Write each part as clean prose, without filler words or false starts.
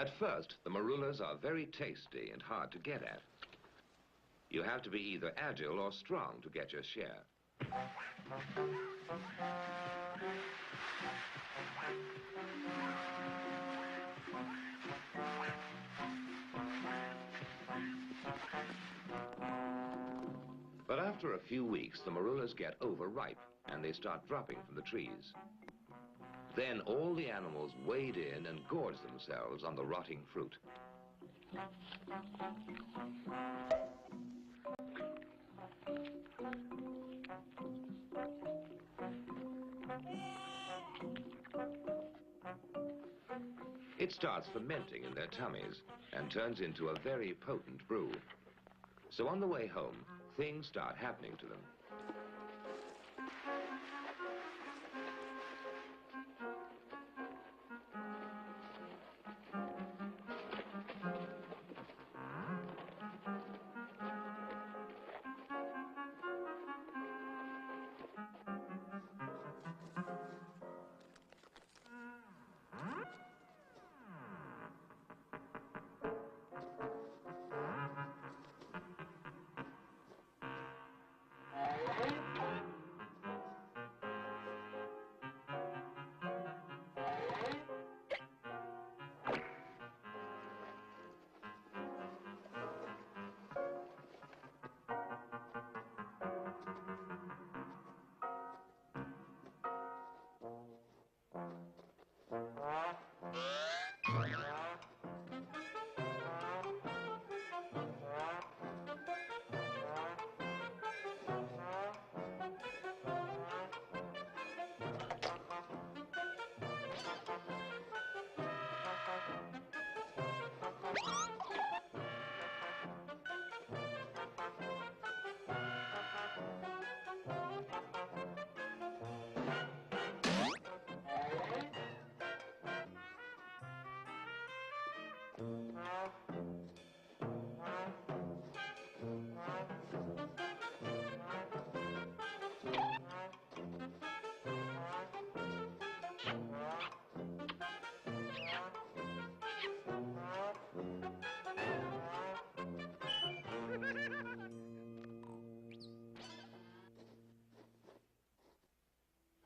At first, the marulas are very tasty and hard to get at. You have to be either agile or strong to get your share. But after a few weeks, the marulas get overripe and they start dropping from the trees. Then all the animals wade in and gorge themselves on the rotting fruit. It starts fermenting in their tummies and turns into a very potent brew. So on the way home, things start happening to them.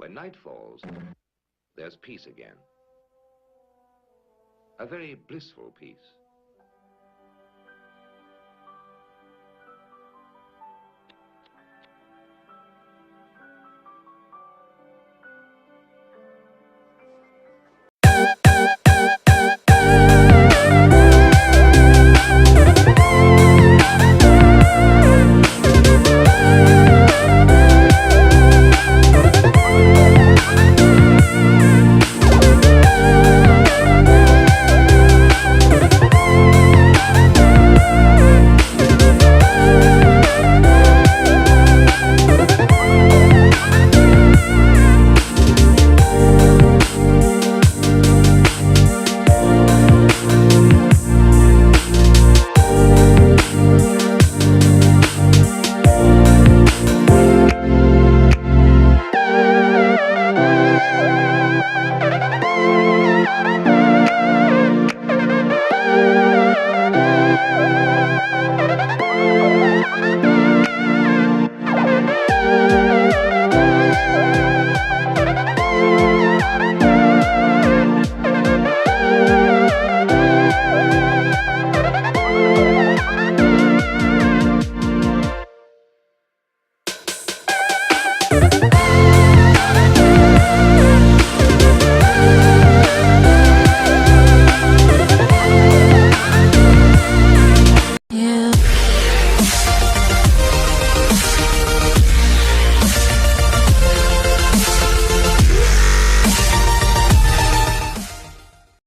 When night falls, there's peace again. A very blissful peace.